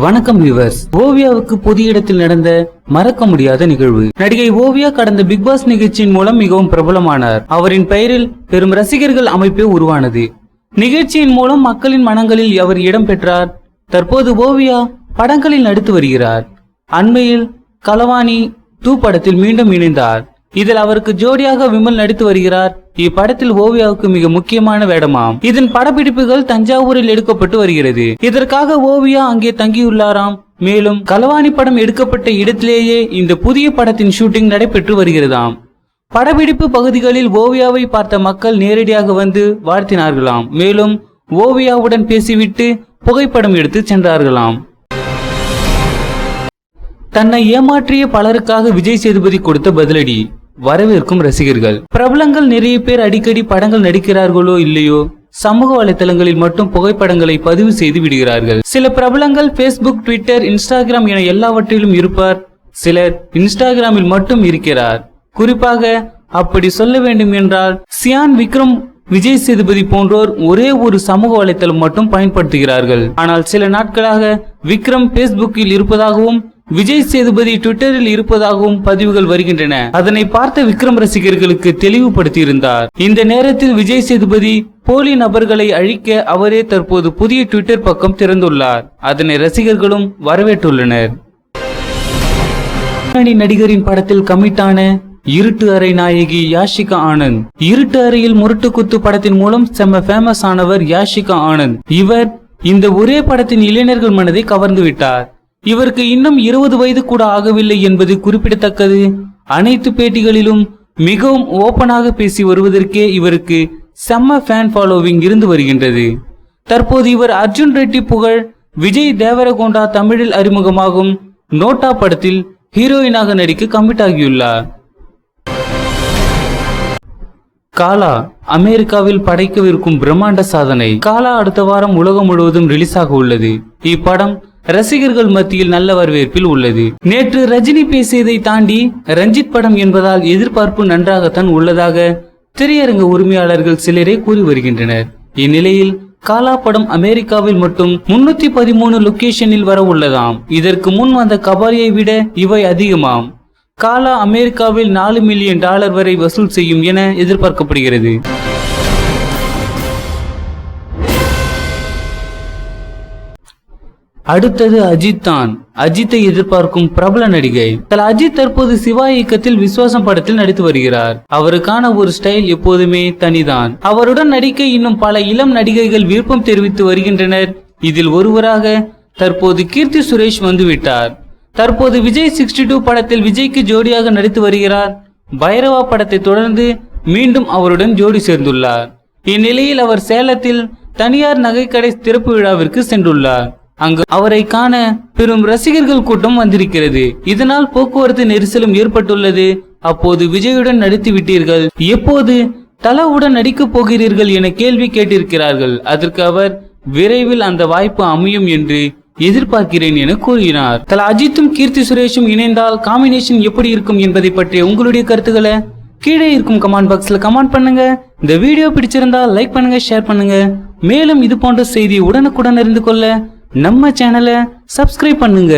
வணக்கம் வியூவர்ஸ். ஓவியாவுக்கு பொது இடத்தில் நடந்த மறக்க முடியாத நிகழ்வு. நடிகை ஓவியா கடந்த பிக் பாஸ் நிகழ்ச்சியின் மூலம் மிகவும் பிரபலமானார். அவரின் பெயரில் பெரும் ரசிகர்கள் அமைப்பே உருவானது. நிகழ்ச்சியின் மூலம் மக்களின் மனங்களில் அவர் இடம் பெற்றார். தற்போது ஓவியா படங்களில் நடித்து வருகிறார். அண்மையில் களவாணி 2 படத்தில் மீண்டும் இணைந்தார். இதில் அவருக்கு ஜோடியாக விமல் நடித்து வருகிறார். இப்படத்தில் ஓவியாவுக்கு மிக முக்கியமான வேடமாம். இதன் படப்பிடிப்புகள் தஞ்சாவூரில் எடுக்கப்பட்டு வருகிறது. இதற்காக ஓவியா அங்கே தங்கியுள்ளாராம். மேலும் களவாணி படம் எடுக்கப்பட்ட இடத்திலேயே இந்த புதிய படத்தின் ஷூட்டிங் நடைபெற்று வருகிறதாம். படப்பிடிப்பு பகுதிகளில் ஓவியாவை பார்த்த மக்கள் நேரடியாக வந்து வாழ்த்தினார்களாம். மேலும் ஓவியாவுடன் பேசிவிட்டு புகைப்படம் எடுத்து சென்றார்களாம். தன்னை ஏமாற்றிய பலருக்காக விஜய் சேதுபதி கொடுத்த பதிலடி வரவேற்கும் ரசிகர்கள். பிரபலங்கள் நிறைய பேர் அடிக்கடி படங்கள் நடிக்கிறார்களோ இல்லையோ சமூக வலைதளங்களில் மட்டும் புகைப்படங்களை பதிவு செய்து விடுகிறார்கள். சில பிரபலங்கள் பேஸ்புக், ட்விட்டர், இன்ஸ்டாகிராம் என எல்லாவற்றிலும் இருப்பார். சிலர் இன்ஸ்டாகிராமில் மட்டும் இருக்கிறார். குறிப்பாக அப்படி சொல்ல வேண்டும் என்றால் சியான், விக்ரம், விஜய் சேதுபதி போன்றோர் ஒரே ஒரு சமூக வலைதளம் மட்டும் பயன்படுத்துகிறார்கள். ஆனால் சில நாட்களாக விக்ரம் பேஸ்புக்கில் இருப்பதாகவும் விஜய் சேதுபதி ட்விட்டரில் இருப்பதாகவும் பதிவுகள் வருகின்றன. அதனை பார்த்த விக்ரம் ரசிகர்களுக்கு தெளிவுபடுத்தியிருந்தார். இந்த நேரத்தில் விஜய் சேதுபதி போலி நபர்களை அழிக்க அவரே தற்போது புதிய ட்விட்டர் பக்கம் திறந்துள்ளார். அதனை ரசிகர்களும் வரவேற்றுள்ளனர். நடிகரின் படத்தில் கமிட்டான இருட்டு அறை நாயகி யாஷிகா ஆனந்த். இருட்டு அறையில் முரட்டு குத்து படத்தின் மூலம் செம்ம ஃபேமஸ் ஆனவர் யாஷிகா ஆனந்த். இவர் இந்த ஒரே படத்தின் இளைஞர்கள் மனதை கவர்ந்து விட்டார். இவருக்கு இன்னும் 20 வயது கூட ஆகவில்லை என்பது குறிப்பிடத்தக்கது. அனைத்து பேட்டிகளிலும் மிகவும் ஓபனாக பேசி வருவதற்கே இவருக்கு செம்ம ஃபேன் ஃபாலோவிங் இருந்து வருகின்றது. தற்போது இவர் அர்ஜுன் ரெட்டி புகழ் விஜய் தேவரகொண்டா தமிழில் அறிமுகமாகும் நோட்டா படத்தில் ஹீரோயினாக நடிக்க கமிட் ஆகியுள்ளார். காலா அமெரிக்காவில் படைக்கவிருக்கும் பிரம்மாண்ட சாதனை. காலா அடுத்த வாரம் உலகம் முழுவதும் ரிலீஸ் ஆக உள்ளது. இப்படம் ரசிகர்கள் மத்தியில் நல்ல வரவேற்பில் உள்ளது. நேற்று ரஜினி பேசியதை தாண்டி ரஞ்சித் படம் என்பதால் எதிர்பார்ப்பு நன்றாகத்தான் உள்ளதாக திரையரங்க உரிமையாளர்கள் சிலரே கூறி வருகின்றனர். இந்நிலையில் காலா படம் அமெரிக்காவில் மட்டும் 313 லொகேஷனில் வர உள்ளதாம். இதற்கு முன் வந்த கபாலியை விட இவை அதிகமாம். காலா அமெரிக்காவில் $4 மில்லியன் வரை வசூல் செய்யும் என எதிர்பார்க்கப்படுகிறது. அடுத்தது அஜித் தான். அஜித்தை எதிர்பார்க்கும் பிரபல நடிகை. அஜித் தற்போது சிவா இயக்கத்தில் விஸ்வாசம் படத்தில் நடித்து வருகிறார். அவருக்கான ஒரு ஸ்டைல் எப்போதுமே தனிதான். அவருடன் நடிக்க இன்னும் பல இளம் நடிகைகள் விருப்பம் தெரிவித்து வருகின்றனர். இதில் ஒருவராக தற்போது கீர்த்தி சுரேஷ் வந்துவிட்டார். தற்போது விஜய் 62 படத்தில் விஜய்க்கு ஜோடியாக நடித்து வருகிறார். பைரவா படத்தை தொடர்ந்து மீண்டும் அவருடன் ஜோடி சேர்ந்துள்ளார். இந்நிலையில் அவர் சேலத்தில் தனியார் நகைக்கடை திறப்பு விழாவிற்கு சென்றுள்ளார். அங்கு அவரை காண பெரும் ரசிகர்கள் கூட்டம் வந்திருக்கிறது. இதனால் போக்குவரத்து நெரிசலும் ஏற்பட்டுள்ளது. அப்போது விஜயுடன் நடித்து விட்டீர்கள், எப்போது தலாவுடன் நடிக்க போகிறீர்கள் என கேள்வி கேட்டிருக்கிறார்கள். அதற்கு அவர் விரைவில் அந்த வாய்ப்பு அமையும் என்று எதிர்பார்க்கிறேன் என கூறினார். அஜித்தும் கீர்த்தி சுரேஷும் இணைந்தால் காம்பினேஷன் எப்படி இருக்கும் என்பதை பற்றிய உங்களுடைய கருத்துக்களை கீழே இருக்கும் கமெண்ட் பாக்ஸ்ல கமெண்ட் பண்ணுங்க. இந்த வீடியோ பிடிச்சிருந்தா லைக் பண்ணுங்க, ஷேர் பண்ணுங்க. மேலும் இது போன்ற செய்தி உடனுக்குடன் அறிந்து கொள்ள நம்ம சேனலை சப்ஸ்கிரைப் பண்ணுங்க.